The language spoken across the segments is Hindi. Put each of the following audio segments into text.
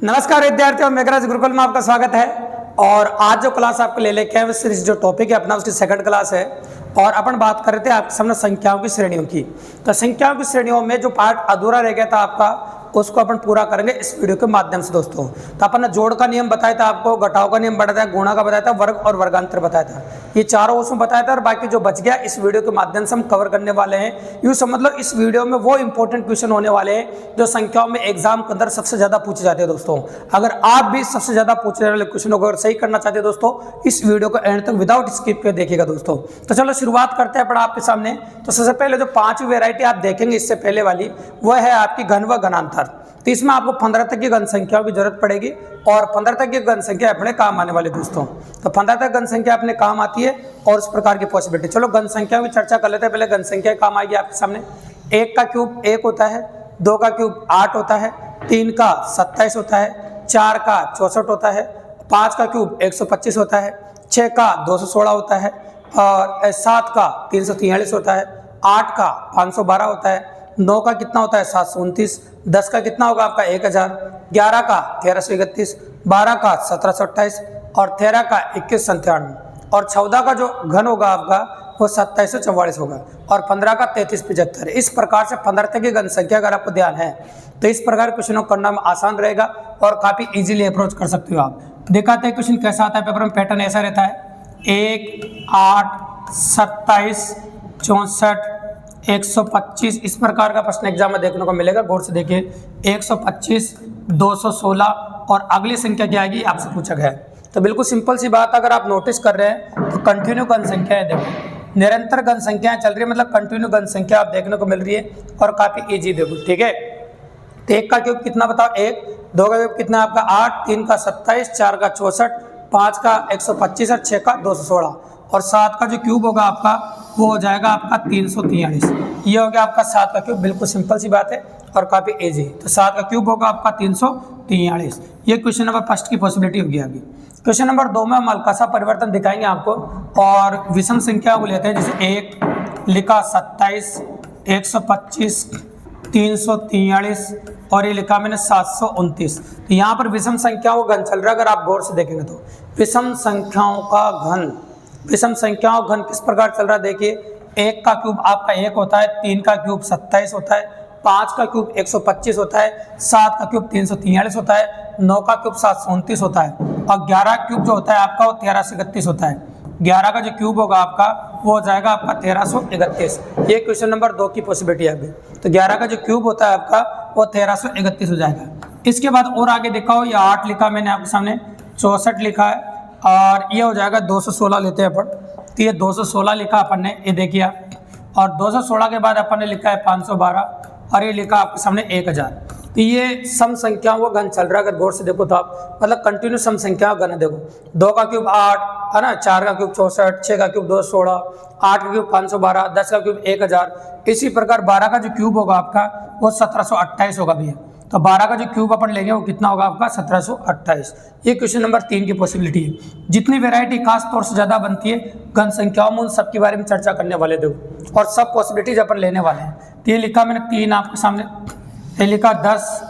नमस्कार विद्यार्थियों, मेघराज गुरुकुल में आपका स्वागत है। और आज जो क्लास आपको ले लेके आए सीरीज जो टॉपिक है अपना उसकी सेकंड क्लास है। और अपन बात कर रहे थे आपके सामने संख्याओं की श्रेणियों की। तो संख्याओं की श्रेणियों में जो पार्ट अधूरा रह गया था आपका, उसको अपन पूरा करेंगे इस वीडियो के माध्यम से दोस्तों। तो अपन ने जोड़ का नियम बताया था आपको, घटाव का नियम बताया था, गुणा का बताया था, वर्ग और वर्गांतर बताया था। ये चारों उसमें बताया था और बाकी जो बच गया इस वीडियो के माध्यम से हम कवर करने वाले हैं। यूँ समझ लो इस वीडियो में वो इंपॉर्टेंट क्वेश्चन होने वाले हैं जो संख्याओं में एग्जाम के अंदर सबसे ज्यादा पूछे जाते हैं दोस्तों। अगर आप भी सबसे ज्यादा पूछने वाले क्वेश्चन को अगर सही करना चाहते हैं दोस्तों, इस वीडियो को एंड तक विदाउट स्किप के देखिएगा दोस्तों। तो चलो शुरुआत करते हैं अपन आपके सामने। तो सबसे पहले जो 5वीं वैरायटी आप देखेंगे इससे पहले वाली, वह है आपकी घन व घनांतर। तो इसमें आपको 15 तक की घन संख्याओं की जरूरत पड़ेगी और 15 तक की घन संख्या अपने काम आने वाले दोस्तों। तो 15 तक घन संख्या अपने काम आती है और इस प्रकार की पॉसिबिलिटी। चलो घन संख्याओं की चर्चा कर लेते हैं। पहले घन संख्या काम आएगी आपके सामने। 1 का क्यूब 1 होता है, 2 का क्यूब 8 होता है, 3 का 27 होता है, 4 का 64 होता है, 5 का क्यूब 125 होता है, 6 का 216 होता है, और 7 का 343 होता है, 8 का 512 होता है, 9 का कितना होता है 729, 10 का कितना होगा आपका 1000, 11 का 1331, 12 का 1728 और 13 का 2197 और 14 का जो घन होगा आपका वो 2744 होगा और 15 का 3375। इस प्रकार से 15 तक की घन संख्या अगर आपको ध्यान है तो इस प्रकार क्वेश्चनों को करना में आसान रहेगा और काफी इजीली अप्रोच कर सकते हो आप। दिखाते हैं क्वेश्चन कैसा आता है पेपर में। पैटर्न ऐसा रहता है 1, 8, 27, 64, 125। इस प्रकार का प्रश्न एग्जाम में देखने को मिलेगा। गौर से देखिए 125, 216 और अगली संख्या क्या आएगी आपसे पूछा गया है। तो बिल्कुल सिंपल सी बात, अगर आप नोटिस कर रहे हैं तो कंटिन्यू घन संख्या है, देखो निरंतर घन संख्याएं चल रही है, मतलब कंटिन्यू घन संख्या आप देखने को मिल रही है और काफी इजी देखो। ठीक है, तो 1 का क्यूब कितना बताओ 1, 2 का क्यूब कितना आपका 8, 3 का 27, 4 का 64, 5 का 125 और 6 का 216 और 7 का जो क्यूब होगा आपका वो हो जाएगा आपका 343। ये हो गया आपका 7 का क्यूब। बिल्कुल सिंपल सी बात है और काफ़ी इजी। तो 7 का क्यूब होगा आपका 343। ये क्वेश्चन नंबर फर्स्ट की पॉसिबिलिटी होगी। अभी क्वेश्चन नंबर 2 में हम हल्का सा परिवर्तन दिखाएंगे आपको और विषम संख्या को लेते हैं। जैसे 1 लिखा 27, 125, 343 और ये लिखा मैंने 729। तो यहाँ पर विषम संख्याओं का घन चल रहा है। अगर आप गौर से देखेंगे तो विषम संख्याओं का घन, विषम संख्याओं घन किस प्रकार चल रहा है देखिए। 1 का क्यूब आपका 1 होता है, 3 का क्यूब 27 होता है, 5 का क्यूब 125 होता है, 7 का क्यूब 343 होता है, 9 का क्यूब 729 होता है और 11 क्यूब जो होता है आपका वो 1331 होता है। 11 का जो क्यूब होगा आपका वो हो जाएगा आपका 1331। ये क्वेश्चन नंबर 2 की पॉसिबिलिटी है अभी। तो 11 का जो क्यूब होता है आपका वो 1331 हो जाएगा। इसके बाद और आगे दिखाओ, ये 8 लिखा मैंने आपके सामने, 64 लिखा है और ये हो जाएगा 216 लेते हैं अपन। तो ये 216 लिखा अपन ने, ये देखिए आप, और 216 के बाद अपन ने लिखा है 512 और ये लिखा आपके सामने 1000। तो ये सम संख्याओं का घन चल रहा है। अगर गौर से देखो तो आप, मतलब कंटिन्यू सम संख्याओं का घन है। देखो 2 का क्यूब 8 है ना, 4 का क्यूब 64, 6 का क्यूब 216, 8 का क्यूब 512, 10 का क्यूब 1000। इसी प्रकार 12 का जो क्यूब होगा आपका वो 1728 होगा भैया। तो 12 का जो क्यूब अपन लेंगे वो कितना होगा आपका 1728। ये क्वेश्चन नंबर 3 की पॉसिबिलिटी है। जितनी वैरायटी खास तौर से ज़्यादा बनती है घन संख्याओं में, उन सब के बारे में चर्चा करने वाले देखो और सब पॉसिबिलिटीज अपन लेने वाले हैं। तो ये लिखा मैंने 3 आपके सामने, ये लिखा 10,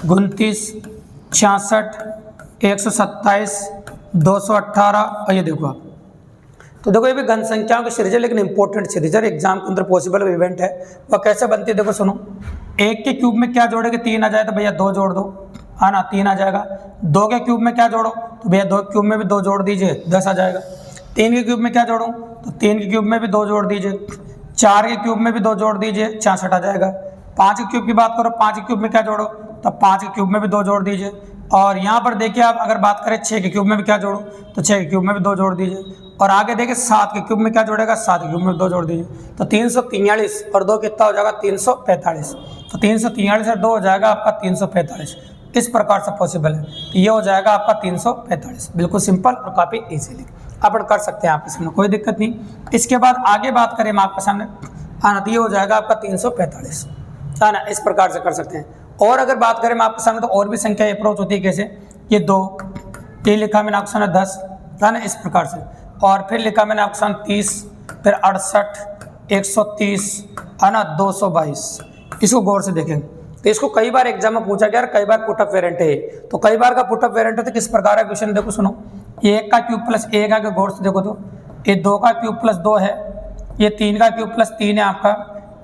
29, 66, 127, 218 और ये देखो आप। तो देखो ये भी घन संख्याओं की सीरीज है लेकिन इंपॉर्टेंट सीरीज है, एग्जाम के अंदर पॉसिबल इवेंट है। वह कैसे बनती है देखो सुनो। 1 के क्यूब में क्या जोड़ेंगे 3 आ जाए तो भैया 2 जोड़ दो, है ना, 3 आ जाएगा। 2 के क्यूब में क्या जोड़ो तो भैया 2 क्यूब में भी 2 जोड़ दीजिए, 10 आ जाएगा। 3 के क्यूब में क्या जोड़ो तो 3 के क्यूब में भी 2 जोड़ दीजिए। 4 के क्यूब में भी 2 जोड़ दीजिए, 66 आ जाएगा। 5 के क्यूब की बात करो, 5 के क्यूब में क्या जोड़ो तो 5 के क्यूब में भी 2 जोड़ दीजिए। और यहाँ पर देखिए आप अगर बात करें 6 के क्यूब में भी क्या जोड़ो तो 6 के क्यूब में भी 2 जोड़ दीजिए। और आगे देखिए 7 के क्यूब में क्या जोड़ेगा, 7 के क्यूब में 2 जोड़ दीजिए। तो 343 और 2 कितना हो जाएगा 345। तो 343 और 2 हो जाएगा आपका 345। इस प्रकार से पॉसिबल है। तो ये हो जाएगा आपका 345। बिल्कुल सिंपल और काफ़ी ईजिली अपन कर सकते हैं आपके सामने, कोई दिक्कत नहीं। इसके बाद आगे बात करें हम आपके सामने, आना तो ये हो जाएगा आपका 345, है ना। इस प्रकार से कर सकते हैं। और अगर बात करें हम आपके सामने तो और भी संख्या अप्रोच होती है। कैसे, ये 2, ये लिखा मैंने आपके सामने 10, है ना, इस प्रकार से। और फिर लिखा मैंने आपके सामने 30, फिर 68, 130, है ना, 222। इसको गौर से देखें। तो इसको कई बार एग्जाम में पूछा गया, कई बार पुटअप वेरिएंट है। तो कई बार का पुटअप वेरिएंट है तो किस प्रकार का क्वेश्चन, देखो सुनो, ये 1 का क्यूब प्लस 1 है, गौर से देखो तो ये 2 का क्यूब प्लस 2 है, ये 3 का क्यूब प्लस 3 है आपका,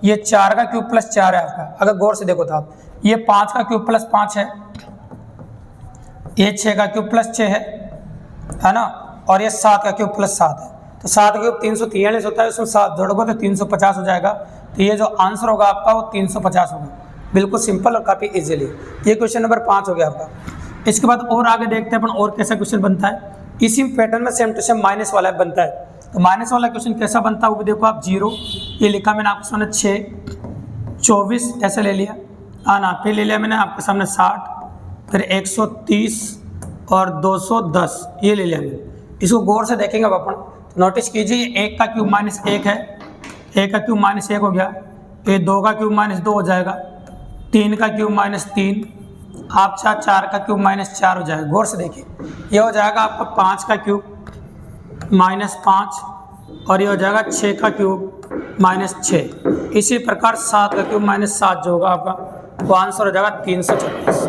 ये 4 का क्यूब प्लस 4 है आपका। अगर गौर से देखो तो आप, ये 5 का क्यूब प्लस 5 है, ये 6 का क्यूब प्लस 6 है ना, और ये 7 का क्यूब प्लस 7 है। तो 7 का क्यूब 343 होता है, उसमें 7 जोड़ोगे तो 350 हो जाएगा। तो ये जो आंसर होगा आपका वो 350 होगा। बिल्कुल सिंपल और काफ़ी इजीली। ये क्वेश्चन नंबर 5 हो गया आपका। इसके बाद और आगे देखते हैं अपन और कैसा क्वेश्चन बनता है। इसी पैटर्न में सेम टू सेम माइनस वाला बनता है। तो माइनस वाला क्वेश्चन कैसा बनता है वो भी देखो आप। 0 ये लिखा मैंने आपके सामने 6, 24 ऐसे ले लिया, ना फिर ले लिया मैंने आपके सामने 60, फिर 130 और 210 ये ले लिया मैंने। इसको गौर से देखेंगे अब अपन। तो नोटिस कीजिए 1 का क्यूब माइनस 1 है, 1 का क्यूब माइनस 1 हो गया, ये 2 का क्यूब माइनस 2 हो जाएगा, 3 का क्यूब माइनस 3, आप 4 का क्यूब माइनस 4 हो जाएगा। गौर से देखिए ये हो जाएगा आपका 5 का क्यूब माइनस 5, और ये हो जाएगा 6 का क्यूब माइनस 6। इसी प्रकार 7 का क्यूब माइनस 7 जो होगा आपका वो आंसर हो जाएगा 336।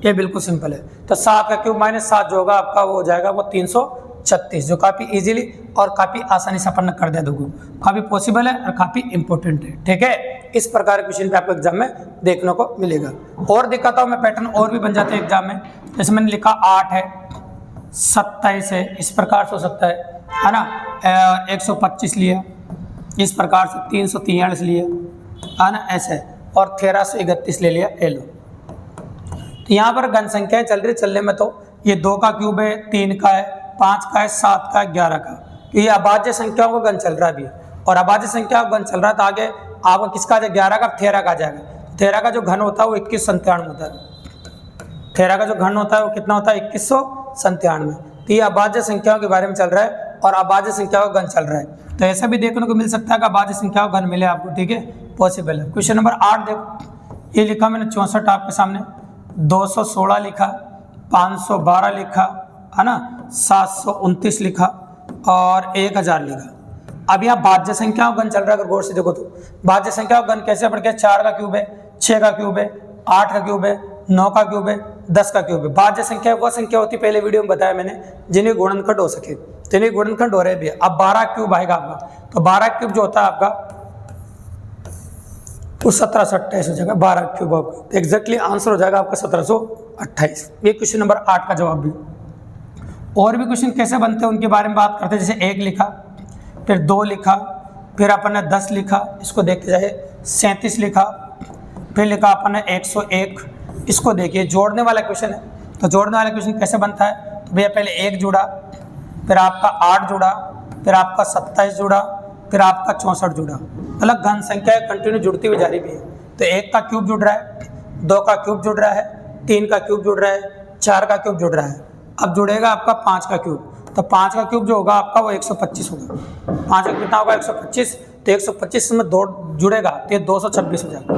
ये बिल्कुल सिंपल है। तो 7 का क्यूब माइनस 7 जो होगा आपका वो हो जाएगा वो 336, जो काफ़ी इजीली और काफ़ी आसानी से अपन कर दिया। देखो काफ़ी पॉसिबल है और काफ़ी इंपॉर्टेंट है। ठीक है, इस प्रकार के क्वेश्चन पे आपको एग्जाम में देखने को मिलेगा। और दिखाता हूँ मैं पैटर्न, और भी बन जाते हैं एग्जाम में। जैसे मैंने लिखा 8 है, 27 है, इस प्रकार से हो सकता है ना। 125 लिया, इस प्रकार से 343 लिया, है ना, ऐसे, और 1331 ले लिया। ले लो, तो यहाँ पर घन संख्याएं चल रही, चलने में तो ये 2 का क्यूब है, 3 का है, 5 का है, 7 का है, 11 का। तो ये अभाज्य संख्याओं का घन चल रहा है अभी, और अभाज्य संख्या का घन चल रहा है। तो आगे आपका किसका आ जाएगा, 11 का, 13 का आ जाएगा। 13 का जो घन होता है वो 2197 होता है। 13 का जो घन होता है वो कितना होता है, 2197। तो ये अभाज्य संख्याओं के बारे में चल रहा है, और अभाज्य संख्याओं का घन चल रहा है। तो ऐसा भी देखने को मिल सकता है कि अभाज्य संख्याओं का घन मिले आपको। ठीक है, पॉसिबल है। क्वेश्चन नंबर 8 देखो, ये लिखा मैंने 64 आपके सामने, 216 लिखा, 512 लिखा, है ना, 729 लिखा, और 1000 लिखा। अब यहाँ भाज्य संख्याओं का घन चल रहा है। अगर गौर से देखो तो भाज्य संख्याओं का घन कैसे पढ़ के, 4 का क्यूब है, 6 का क्यूब है, 8 का क्यूब है, 9 का क्यूब है, 10 का क्यूब है। भाज्य संख्या वो संख्या होती है, पहले वीडियो में बताया मैंने, जिन्हें गुणनखंड हो सके, जिन्हें गुणनखंड हो रहे भी है। अब 12 क्यूब आएगा आपका, तो 12 क्यूब जो होता है आपका वो 1728 हो जाएगा। 12 क्यूब आपका, तो एग्जैक्टली आंसर हो जाएगा आपका 1728। ये क्वेश्चन नंबर 8 का जवाब भी। और भी क्वेश्चन कैसे बनते हैं उनके बारे में बात करते हैं। जैसे 1 लिखा, फिर 2 लिखा, फिर अपन ने 10 लिखा, इसको देखते जाइए, 37 लिखा, फिर लिखा अपन ने 101। इसको देखिए, जोड़ने वाला क्वेश्चन है। तो जोड़ने वाला क्वेश्चन कैसे बनता है, तो भैया पहले 1 जुड़ा, फिर आपका 8 जुड़ा, फिर आपका 27 जुड़ा, फिर आपका 64 जुड़ा। मतलब घन संख्या कंटिन्यू जुड़ती हुई जा रही है। तो 1 का क्यूब जुड़ रहा है, 2 का क्यूब जुड़ रहा है, 3 का क्यूब जुड़ रहा है, 4 का क्यूब जुड़ रहा है। अब जुड़ेगा आपका 5 का क्यूब, तो 5 का क्यूब जो होगा आपका वो 125 होगा। 5 का कितना होगा, 125। तो 125 में 2 जुड़ेगा तो ये 226 हो जाएगा।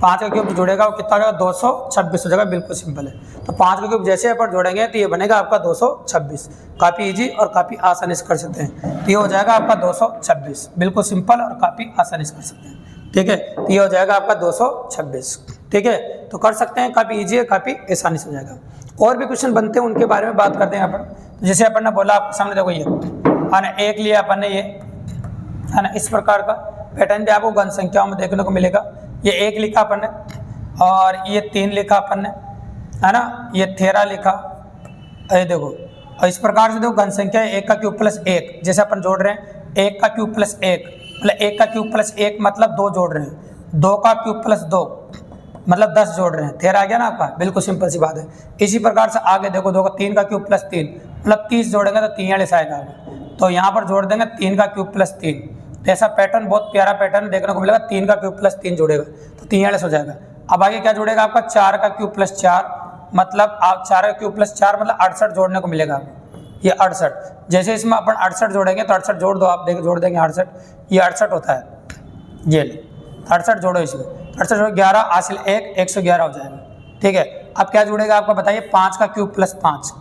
5 का क्यूब जुड़ेगा वो कितना हो जाएगा, 226 हो जाएगा। बिल्कुल सिंपल है। तो 5 का क्यूब जैसे अपन जोड़ेंगे तो ये बनेगा आपका 226। काफ़ी इजी और काफ़ी आसानी से कर सकते हैं। तो ये हो जाएगा आपका 226, बिल्कुल सिंपल और काफ़ी आसानी से कर सकते हैं। ठीक है, तो ये हो जाएगा आपका 226। ठीक है, तो कर सकते हैं, काफ़ी ईजी है, काफ़ी आसानी से हो जाएगा। और भी क्वेश्चन बनते हैं उनके बारे में बात करते हैं यहाँ पर। जैसे अपन ने बोला आपके सामने देखो, ये है ना, 1 लिया अपन ने, ये है ना, इस प्रकार का पैटर्न भी आपको घन संख्याओं में देखने को मिलेगा। ये 1 लिखा अपन ने, और ये 3 लिखा अपन ने, है ना, ये 13 लिखा। ये देखो, और इस प्रकार से देखो घन संख्या है 1 का क्यूब प्लस 1। जैसे अपन जोड़ रहे हैं 1 का क्यूब प्लस 1, मतलब 1 का क्यूब प्लस 1 मतलब 2 जोड़ रहे हैं। 2 का क्यूब प्लस 2 मतलब 10 जोड़ रहे हैं। 13 आ गया ना आपका, बिल्कुल सिंपल सी बात है। इसी प्रकार से आगे देखो, 2 का 3 का क्यूब प्लस 3 मतलब 30 जोड़ेंगे तो 43 आएगा। तो यहाँ पर जोड़ देंगे 3 का क्यूब प्लस 3। तो ऐसा पैटर्न, बहुत प्यारा पैटर्न देखने को मिलेगा। 3 का क्यूब प्लस 3 जोड़ेगा तो 43 हो जाएगा। अब आगे क्या जोड़ेगा आपका, 4 का क्यूब प्लस 4 मतलब आप 4 का क्यूब प्लस 4 मतलब 68 जोड़ने को मिलेगा आपको। ये 68, जैसे इसमें अपन 68 जोड़ेंगे तो 68 जोड़ दो आप, देखो जोड़ देंगे 68, ये 68 होता है। ये 68 जोड़ो इसमें, 68 जोड़ो 11 हासिल 1, 111 हो जाएगा। ठीक है, अब क्या जुड़ेगा आपका बताइए, 5 का क्यूब प्लस 5,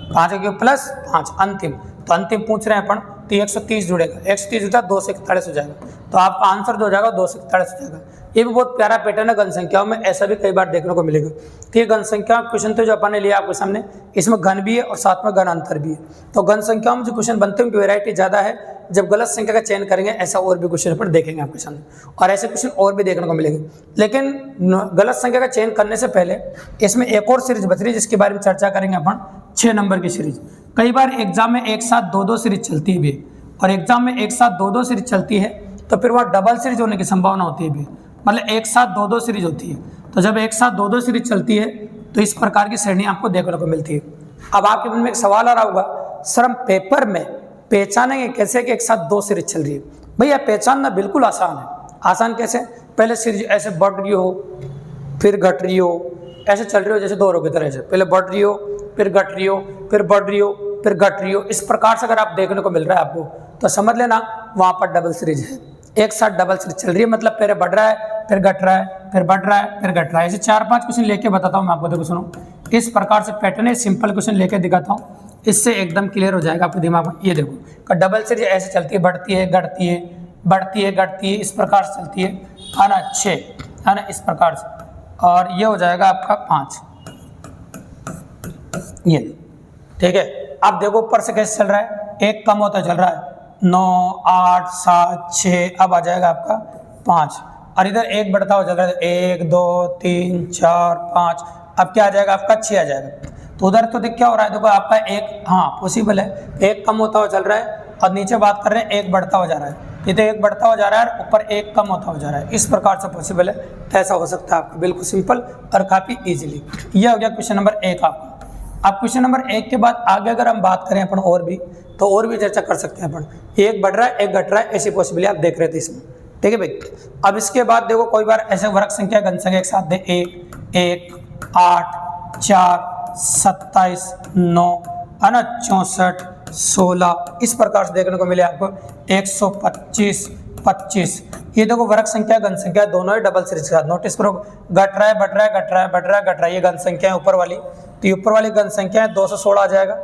5 का क्यूब प्लस 5 अंतिम। तो अंतिम पूछ रहे हैं अपन, तो 130 जुड़ेगा, 130 जुड़ा 241 हो जाएगा। तो आपका आंसर जो हो जाएगा 241 हो जाएगा। ये भी बहुत प्यारा पैटर्न है घन संख्याओं में, ऐसा भी कई बार देखने को मिलेगा। तो ये घन संख्या क्वेश्चन थे जो अपन ने लिया आपके सामने, इसमें घन भी है और साथ में घन अंतर भी है। तो घन संख्याओं में जो क्वेश्चन बनते हैं उनकी वैरायटी ज़्यादा है। जब गलत संख्या का चयन करेंगे ऐसा और भी क्वेश्चन अपन देखेंगे आपके सामने, और ऐसे क्वेश्चन और भी देखने को मिलेंगे। लेकिन गलत संख्या का चयन करने से पहले इसमें एक और सीरीज बच रही है जिसके बारे में चर्चा करेंगे अपन, 6 नंबर की सीरीज। कई बार एग्जाम में एक साथ 2-2 सीरीज चलती है भी, और एग्जाम में एक साथ 2-2 सीरीज चलती है तो फिर वहाँ डबल सीरीज होने की संभावना होती है भी, मतलब एक साथ 2-2 सीरीज होती है। तो जब एक साथ 2-2 सीरीज चलती है तो इस प्रकार की श्रेणी आपको देखने को मिलती है। अब आपके मन में एक सवाल आ रहा होगा, सर हम पेपर में पहचानेंगे कैसे कि एक साथ 2 सीरीज चल रही है? भैया पहचानना बिल्कुल आसान है। आसान कैसे? पहले सीरीज ऐसे बढ़ रही हो फिर घट रही हो, ऐसे चल रही हो जैसे दोहरों की तरह से, पहले बढ़ रही हो फिर घट रही हो फिर बढ़ रही हो फिर घट रही हो, इस प्रकार से अगर आप देखने को मिल रहा है आपको तो समझ लेना वहाँ पर डबल सीरीज है। एक साथ डबल सीरीज चल रही है, मतलब पहले बढ़ रहा है फिर घट रहा है फिर बढ़ रहा है फिर घट रहा है। ऐसे 4-5 क्वेश्चन लेके बताता हूँ मैं आपको, देखो सुनो, इस प्रकार से पैटर्न है, सिंपल क्वेश्चन लेके दिखाता हूँ, इससे एकदम क्लियर हो जाएगा आपके दिमाग में। ये देखो डबल सीरीज ऐसे चलती है, बढ़ती है घटती है बढ़ती है घटती है, इस प्रकार से चलती है ना, 6 है ना, इस प्रकार से, और ये हो जाएगा आपका 5, ये ठीक है। अब देखो ऊपर से कैसे चल रहा है, एक कम होता चल रहा है, 9 8 7 6, अब आ जाएगा आपका 5, और इधर एक बढ़ता हुआ चल रहा है, 1 2 3 4 5, अब क्या आ जाएगा आपका 6 आ जाएगा। तो उधर तो देख क्या हो रहा है, देखो आपका एक, हाँ पॉसिबल है, एक कम होता हुआ चल रहा है और नीचे बात कर रहे हैं एक बढ़ता हो जा रहा है, इधर एक बढ़ता हो जा रहा है ऊपर एक कम होता हो जा रहा है, इस प्रकार से पॉसिबल है। तो ऐसा हो सकता है आपका, बिल्कुल सिंपल और काफ़ी इजीली। यह हो गया क्वेश्चन नंबर 1 आपका। अब क्वेश्चन नंबर 1 के बाद आगे अगर हम बात करें अपन और भी, तो और भी चर्चा कर सकते हैं अपन। एक बढ़ रहा है एक घट रहा है, ऐसी पॉसिबिलिटी आप देख रहे थे इसमें, ठीक है भाई। अब इसके बाद देखो कोई बार ऐसे वर्ग संख्या घन संख्या एक साथ दे, 1 1 8 4 27 9 है ना, 64 16, इस प्रकार से देखने को मिले आपको 125 25। ये देखो वर्ग संख्या घन संख्या दोनों ही डबल सीरीज के साथ, नोटिस करो, घट रहा है बढ़ रहा है घट रहा है बढ़ रहा है घट रहा है, ये घन संख्या है ऊपर वाली, तो ये ऊपर वाली घन संख्या है 216 आ जाएगा,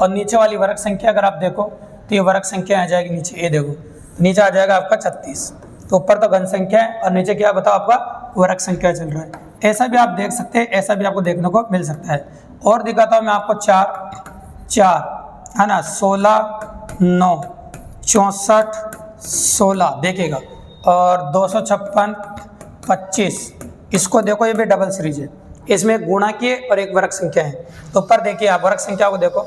और नीचे वाली वर्ग संख्या अगर आप देखो तो ये वर्ग संख्या आ जाएगी नीचे, ये देखो नीचे आ जाएगा आपका 36। तो ऊपर तो घन संख्या है और नीचे क्या बताओ आपका वर्ग संख्या चल रहा है। ऐसा भी आप देख सकते हैं, ऐसा भी आपको देखने को मिल सकता है। और दिखाता हूँ मैं आपको 4 है ना, 16 9 64 16 देखिएगा, और 256 25, इसको देखो ये भी डबल सीरीज है, इसमें गुणा किए और एक वर्ग संख्या है। तो ऊपर देखिए आप वर्ग संख्या को देखो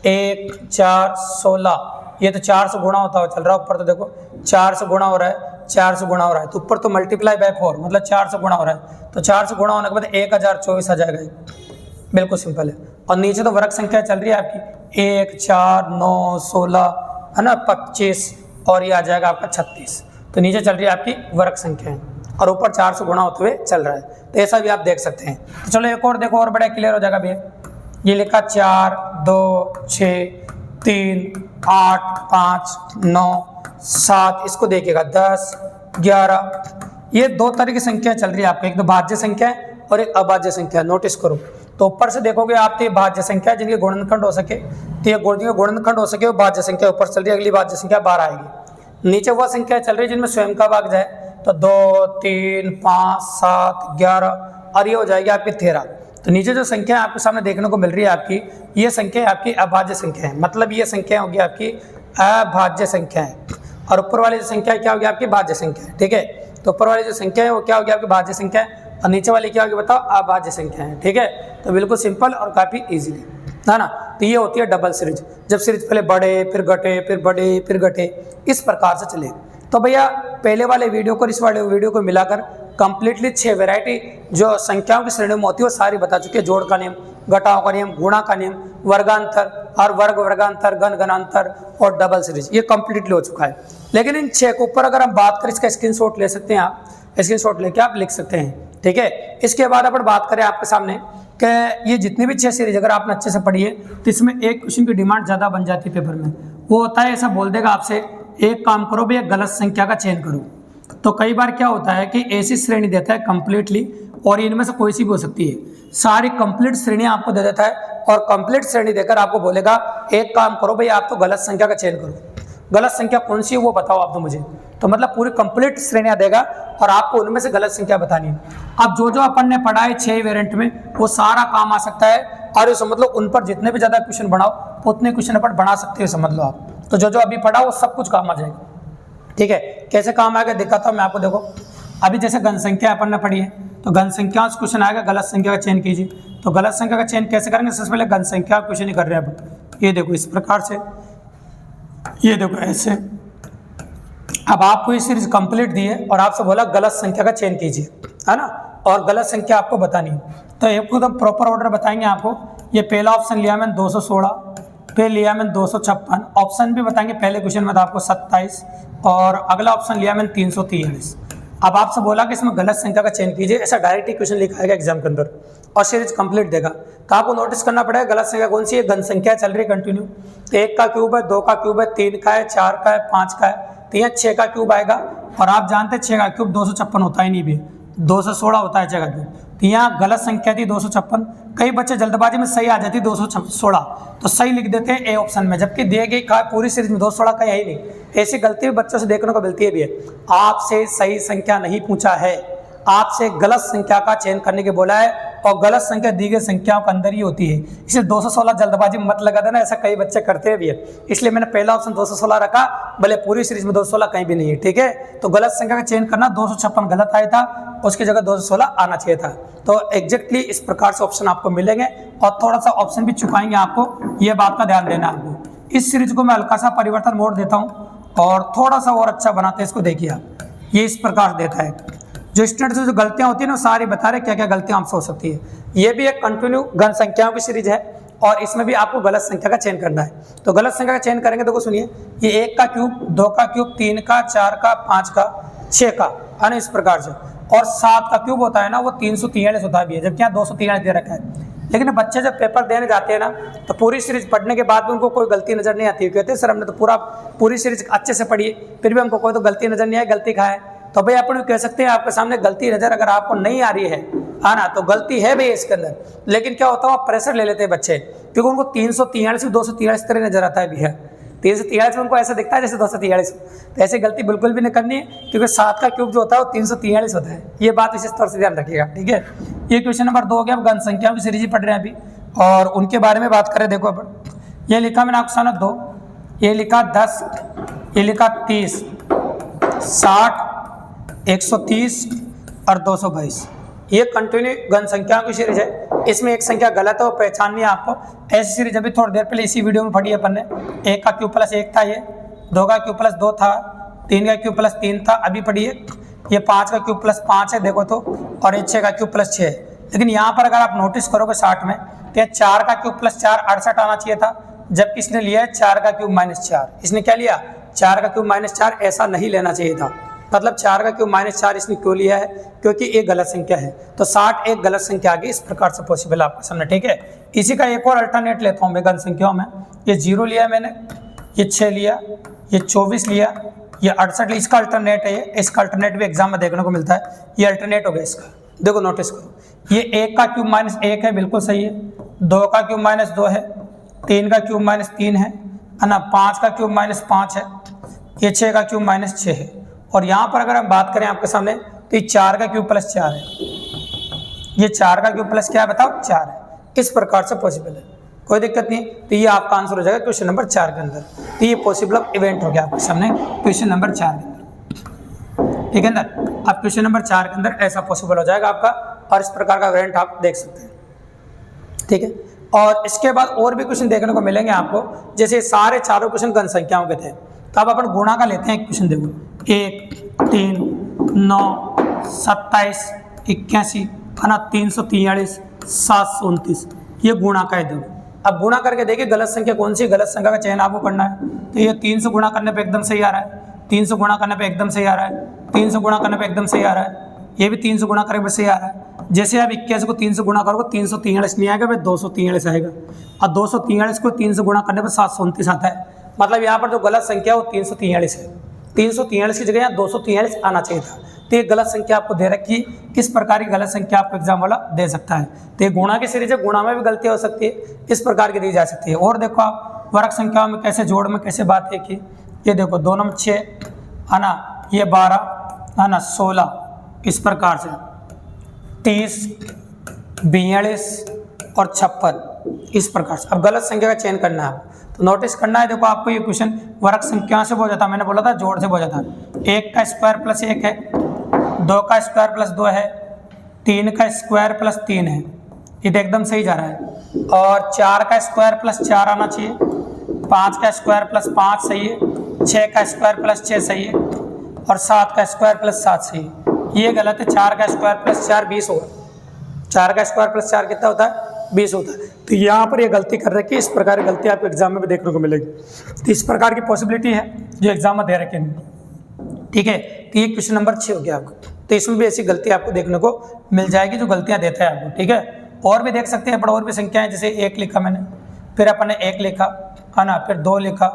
1 4 16, ये तो 4 से गुणा होता हुआ चल रहा है, ऊपर तो देखो 4 से गुणा हो रहा है 4 से गुणा हो रहा है, तो ऊपर तो मल्टीप्लाई बाय 4 मतलब 4 से गुणा हो रहा है, तो 4 से गुणा होने के बाद 1024 आ जाएगा, बिल्कुल सिंपल है। और नीचे तो वर्ग संख्या चल रही है आपकी 1 4 9 16 है ना 25, और ये आ जाएगा आपका 36। तो नीचे चल रही है आपकी वर्ग संख्या और ऊपर 4 से गुणा होते हुए चल रहा है, तो ऐसा भी आप देख सकते हैं। तो चलो एक और देखो और बड़ा क्लियर हो जाएगा भैया। ये लिखा 4 2 6 3 8 5 9 7, इसको देखिएगा 10 11, ये 2 तरह की संख्या चल रही है आपको, एक तो भाज्य संख्या है और एक अभाज्य संख्या, नोटिस करो। तो ऊपर से देखोगे आप तो ये भाज्य संख्या जिनके गुणनखंड हो सके, तो ये गुणनखंड हो सके वो भाज्य संख्या ऊपर चल रही है, अगली भाज्य संख्या 12 आएगी। नीचे वह संख्या चल रही है जिनमें स्वयं का भाग जाए, तो 2 3 5 7 11, और ये हो जाएगी आपकी 13। तो नीचे जो संख्या आपके सामने देखने को मिल रही है आपकी, ये संख्या आपकी अभाज्य संख्या है, मतलब ये संख्या होगी आपकी अभाज्य संख्या है, और ऊपर वाली जो संख्या क्या होगी आपकी भाज्य संख्या है, ठीक है। तो ऊपर वाली जो संख्या है वो क्या होगी आपकी भाज्य संख्या है, और नीचे वाली क्या होगी बताओ अभाज्य संख्या है, ठीक है। तो बिल्कुल सिंपल और काफ़ी इजीली है ना। तो ये होती है डबल सीरीज, जब सीरीज पहले बढ़े फिर घटे फिर बढ़े फिर घटे, इस प्रकार से चले। तो भैया पहले वाले वीडियो को इस वाले वीडियो को मिलाकर कंप्लीटली 6 वैरायटी जो संख्याओं की श्रेणी में होती है वो सारी बता चुके हैं। जोड़ का नियम, घटाओं का नियम, गुणा का नियम, वर्गांतर और वर्गांतर, घन घनांतर और डबल सीरीज, ये कंप्लीटली हो चुका है। लेकिन इन 6 के ऊपर अगर हम बात करें, इसका स्क्रीनशॉट ले सकते हैं आप, स्क्रीनशॉट लेके आप लिख सकते हैं, ठीक है। इसके बाद अपन बात करें आपके सामने कि ये जितनी भी 6 सीरीज अगर आपने अच्छे से पढ़ी है तो इसमें एक क्वेश्चन की डिमांड ज़्यादा बन जाती है पेपर में, वो होता है ऐसा बोल देगा आपसे एक काम करो भैया गलत संख्या का चयन करो। तो कई बार क्या होता है कि ऐसी श्रेणी देता है कंप्लीटली, और इनमें से कोई सी भी हो सकती है, सारी कंप्लीट श्रेणी आपको दे देता है, और कंप्लीट श्रेणी देकर आपको बोलेगा एक काम करो भैया आप तो गलत संख्या का चयन करो। गलत संख्या कौन सी है वो बताओ आप तो मुझे। तो मतलब पूरी कंप्लीट श्रेणियां देगा और आपको उनमें से गलत संख्या बतानी है। अब जो जो अपन ने पढ़ा है 6 वेरिएंट में वो सारा काम आ सकता है, और समझ लो उन पर जितने भी ज़्यादा क्वेश्चन बनाओ उतने क्वेश्चन अपन बना सकते हो, समझ लो आप। तो जो जो अभी पढ़ा वो सब कुछ काम आ जाएगा, ठीक है। कैसे काम आएगा दिखाता हूँ मैं आपको। देखो अभी जैसे घन संख्या अपन ने पढ़ी है, तो घन संख्या से क्वेश्चन आएगा, गलत संख्या का चयन कीजिए। तो गलत संख्या का चयन कैसे करेंगे, सबसे पहले घन संख्या का क्वेश्चन ही कर रहे हैं अब। ये देखो इस प्रकार से, ये देखो ऐसे। अब आपको ये सीरीज कंप्लीट दी है और आपसे बोला गलत संख्या का चयन कीजिए, है ना, और गलत संख्या आपको बतानी है। तो एकदम प्रॉपर ऑर्डर बताएंगे आपको। ये पहला ऑप्शन लिया मैंने 216, फिर लिया मैंने 256, ऑप्शन भी बताएंगे। पहले क्वेश्चन में था आपको 27 और अगला ऑप्शन लिया मैंने 343। अब आपसे बोला कि इसमें गलत संख्या का चयन कीजिए, ऐसा डायरेक्ट ही क्वेश्चन लिखा है एग्जाम के अंदर और सीरीज कंप्लीट देगा। तो आपको नोटिस करना पड़ेगा गलत संख्या कौन सी है। घन संख्या चल रही है कंटिन्यू, तो 1 का क्यूब है, 2 का क्यूब है, 3 का है, 4 का है, 5 का है, तो यहाँ 6 का क्यूब आएगा। और आप जानते हैं 6 का क्यूब 256 होता ही नहीं भी, 216 होता है 6 का क्यूब। तो यहाँ गलत संख्या थी 256। कई बच्चे जल्दबाजी में सही आ जाती 216, तो सही लिख देते हैं ए ऑप्शन में, जबकि दिए गई पूरी सीरीज में 216 का यही नहीं। ऐसी गलती भी बच्चों से देखने को मिलती है भी है। आपसे सही संख्या नहीं पूछा है, आपसे गलत संख्या का चयन करने के बोला है, और गलत संख्या दी गई संख्याओं के अंदर ही होती है। इसलिए 216 जल्दबाजी मत लगा देना, ऐसा कई बच्चे करते भी है। इसलिए मैंने पहला ऑप्शन 216 रखा, भले पूरी सीरीज में 216 कहीं भी नहीं है, ठीक है। तो गलत संख्या का चयन करना, 256 गलत आया था, उसकी जगह 216 आना चाहिए था। तो एग्जैक्टली इस प्रकार से ऑप्शन आपको मिलेंगे, और थोड़ा सा ऑप्शन भी चुकाएंगे आपको, ये बात का ध्यान देना आपको। इस सीरीज को मैं हल्का सा परिवर्तन मोड़ देता हूँ और थोड़ा सा और अच्छा बनाते हैं इसको। देखिए आप, ये इस प्रकार देता है। जो स्टूडेंट से जो गलतियां होती है ना, सारी बता रहे क्या क्या गलतियां आपसे हो सकती है। ये भी एक कंटिन्यू घन संख्याओं की सीरीज है, और इसमें भी आपको गलत संख्या का चयन करना है। तो गलत संख्या का चयन करेंगे, देखो सुनिए, ये 1 का क्यूब, 2 का क्यूब, 3 का, 4 का, 5 का, 6 का, है ना, इस प्रकार से। और 7 का क्यूब होता है ना, वो 343 होता भी है, जबकि यहाँ 243 दे रखा है। लेकिन बच्चे जब पेपर देने जाते हैं ना, तो पूरी सीरीज पढ़ने के बाद भी उनको कोई गलती नजर नहीं आती है। कहते हैं सर हमने तो पूरी सीरीज अच्छे से पढ़ी, फिर भी हमको कोई तो गलती नजर नहीं आई, गलती कहाँ है। तो भाई अपन कह सकते हैं आपके सामने गलती नजर अगर आपको नहीं आ रही है ना, तो गलती है भाई इसके अंदर। लेकिन क्या होता है, आप प्रेशर ले लेते हैं बच्चे, क्योंकि उनको 343 243 तरह नजर आता है भैया। 343 में उनको ऐसा दिखता है जैसे 243। तो ऐसी गलती बिल्कुल भी नहीं करनी है, क्योंकि 7 का क्यूब जो होता है वो 343 होता है। ये बात विशेष तौर से ध्यान रखिएगा, ठीक है। ये क्वेश्चन नंबर 2 हो गया। अब घन संख्या की सीरीज पढ़ रहे हैं अभी, और उनके बारे में बात करें। देखो अपन ये लिखा मैंने आपके सामने 2, ये लिखा 10, ये लिखा 30, 60, 130 और 222। ये कंटिन्यू घन संख्याओं की सीरीज है। इसमें एक संख्या गलत है, वो पहचाननी है आपको। ऐसी सीरीज अभी थोड़ी देर पहले इसी वीडियो में पढ़ी है अपन ने। 1 का क्यूब प्लस 1 था, ये 2 का क्यूब प्लस 2 था, 3 का क्यूब प्लस 3 था, अभी पढ़ी है। ये 5 का क्यूब प्लस 5 है, देखो तो, और ये 6 का क्यूब प्लस 6 है। लेकिन यहाँ पर अगर आप नोटिस करोगे 60 में, तो 4 का क्यूब प्लस 4 68 आना चाहिए था, जबकि इसने लिया है 4 का क्यूब माइनस 4। इसने क्या लिया, 4 का क्यूब माइनस 4, ऐसा नहीं लेना चाहिए था। मतलब 4 का क्यूब माइनस 4 इसने क्यों लिया है, क्योंकि एक गलत संख्या है। तो 60 एक गलत संख्या आ गई, इस प्रकार से पॉसिबल आपके सामने, ठीक है। इसी का एक और अल्टरनेट लेता हूँ मैं घन संख्याओं में। ये 0 लिया मैंने, ये 6 लिया, ये 24 लिया, ये 68 लिया। इसका अल्टरनेट है, इसका अल्टरनेट भी एग्जाम में देखने को मिलता है। ये अल्टरनेट हो गया इसका, देखो नोटिस करो। ये 1 का क्यूब माइनस 1 है, बिल्कुल सही है। 2 का क्यूब माइनस 2 है, 3 का क्यूब माइनस 3 है ना, 5 का क्यूब माइनस 5 है, ये 6 का क्यूब माइनस 6 है। और यहाँ पर अगर हम बात करें आपके सामने, तो ये 4 का क्यूब प्लस 4 है। ये 4 का क्यूब प्लस क्या है बताओ, 4 है। इस प्रकार से पॉसिबल है, कोई दिक्कत नहीं। तो ये आपका आंसर हो जाएगा क्वेश्चन नंबर 4 के अंदर। तो ये पॉसिबल इवेंट हो गया आपके सामने क्वेश्चन नंबर 4 के अंदर, ठीक है ना। अब क्वेश्चन नंबर 4 के अंदर ऐसा पॉसिबल हो जाएगा आपका, और इस प्रकार का इवेंट आप देख सकते हैं, ठीक है। और इसके बाद और भी क्वेश्चन देखने को मिलेंगे आपको, जैसे सारे चारों क्वेश्चन घन संख्याओं के थे। तो अब अपन गुणा का लेते हैं एक क्वेश्चन, देखो 1, 3, 9, 27, 81, है ना, 343, 729, ये गुणा का है। देखो अब गुणा करके देखिए गलत संख्या कौन सी, गलत संख्या का चयन आपको करना है। तो ये 3 से गुणा करने पे एकदम सही आ रहा है, 3 से गुणा करने पे एकदम सही आ रहा है, 3 से गुणा करने पे एकदम सही आ रहा है, ये भी 3 से गुणा करने पे सही आ रहा है। जैसे आप 81 को 3 से गुणा करोगे 343 नहीं आएगा, भाई 243 आएगा, और 243 को 3 से गुणा करने पर 729 आता है। मतलब यहाँ पर जो गलत संख्या है वो 343 है। 343 की जगह यहाँ 243 आना चाहिए था। तो ये गलत संख्या आपको दे रखी, इस प्रकार की गलत संख्या आपको एग्जाम वाला दे सकता है। तो ये गुणा की सीरीज है, गुणा में भी गलतियाँ हो सकती है, इस प्रकार की दी जा सकती है। और देखो आप वर्ग संख्याओं में कैसे जोड़ में कैसे बात है कि ये देखो 2 नंबर 6 है ना, ये 12 है ना, 16, इस प्रकार से 30, 42 और 56, इस प्रकार से। अब गलत संख्या का चयन करना है, तो नोटिस करना है। देखो आपको ये क्वेश्चन वर्ग संख्या से हो जाता है, मैंने बोला था जोड़ से हो जाता है। 1 का स्क्वायर प्लस 1 है, 2 का स्क्वायर प्लस 2 है, 3 का स्क्वायर प्लस 3 है, ये तो एकदम सही जा रहा है। और 4 का स्क्वायर प्लस 4 आना चाहिए, 5 का स्क्वायर प्लस 5 सही है, 6 का स्क्वायर प्लस 6 सही है, और 7 का स्क्वायर प्लस 7 सही है। ये गलत है, 4 का स्क्वायर प्लस 4 20 होगा, 4 का स्क्वायर प्लस 4 कितना होता है, 20 होता है। तो यहाँ पर ये गलती कर रहे हैं कि इस प्रकार की गलती आपको एग्जाम में भी देखने को मिलेगी। तो इस प्रकार की पॉसिबिलिटी है जो एग्जाम में दे रखे हैं, ठीक है। तो ये क्वेश्चन नंबर 6 हो गया आपको। तो इसमें भी ऐसी गलती आपको देखने को मिल जाएगी जो गलतियाँ देता है आपको, ठीक है। और भी देख सकते हैं, पर और भी संख्याएं, जैसे 1 लिखा मैंने, फिर अपन ने 1 लिखा है ना, फिर 2 लिखा,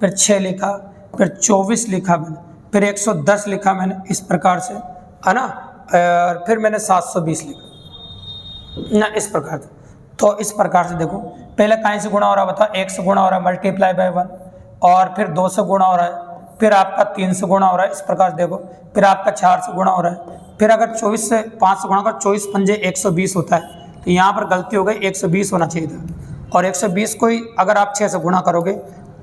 फिर 6 लिखा, फिर 24 लिखा मैंने, फिर 110 लिखा मैंने, इस प्रकार से है ना, और फिर मैंने 720 लिखा ना, इस प्रकार से। तो इस प्रकार से देखो, पहले कहीं से गुणा हो रहा है बताओ, 1 से गुणा हो रहा है मल्टीप्लाई बाय 1, और फिर 2 से गुणा हो रहा है, फिर आपका 3 से गुणा हो रहा है, इस प्रकार से देखो, फिर आपका 4 से गुणा हो रहा है, फिर अगर 24 से 5 से गुणा कर 24 पंजे 120 होता है। तो यहाँ पर गलती हो गई, 120 होना चाहिए था, और 120 को ही अगर आप 6 से गुणा करोगे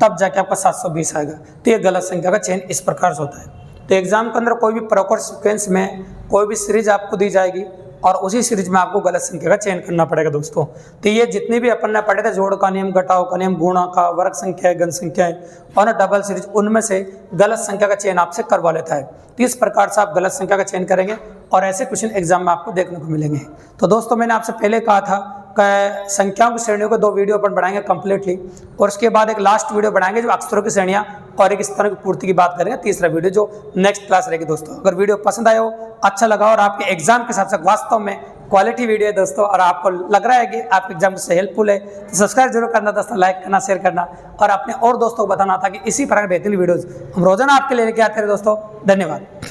तब जाके आपका 720 आएगा। तो ये गलत संख्या का चयन इस प्रकार से होता है। तो एग्जाम के अंदर कोई भी प्रॉपर सीक्वेंस में कोई भी सीरीज आपको दी जाएगी, और उसी सीरीज में आपको गलत संख्या का चयन करना पड़ेगा दोस्तों। तो ये जितनी भी अपन ने पढ़े थे, जोड़ का नियम, घटाव का नियम, गुणा का, वर्ग संख्या, घन संख्याएं और डबल सीरीज, उनमें से गलत संख्या का चयन आपसे करवा लेता है। तो इस प्रकार से आप गलत संख्या का चयन करेंगे और ऐसे क्वेश्चन एग्जाम में आपको देखने को मिलेंगे। तो दोस्तों मैंने आपसे पहले कहा था संख्याओं की श्रेणियों को 2 वीडियो अपन बनाएंगे कंप्लीटली, और उसके बाद एक लास्ट वीडियो बनाएंगे जो अक्षरों की श्रेणियां और एक स्थानों की पूर्ति की बात करेंगे, तीसरा वीडियो जो नेक्स्ट क्लास रहेगी दोस्तों। अगर वीडियो पसंद आया हो, अच्छा लगा और आपके एग्जाम के हिसाब से वास्तव में क्वालिटी वीडियो है दोस्तों, और आपको लग रहा है कि आपके एग्जाम से हेल्पफुल है, तो सब्सक्राइब जरूर करना दोस्तों, लाइक करना, शेयर करना, और अपने और दोस्तों को बताना था कि इसी प्रकार बेहतरीन वीडियोज हम रोजाना आपके लिए लेके आते हैं दोस्तों। धन्यवाद।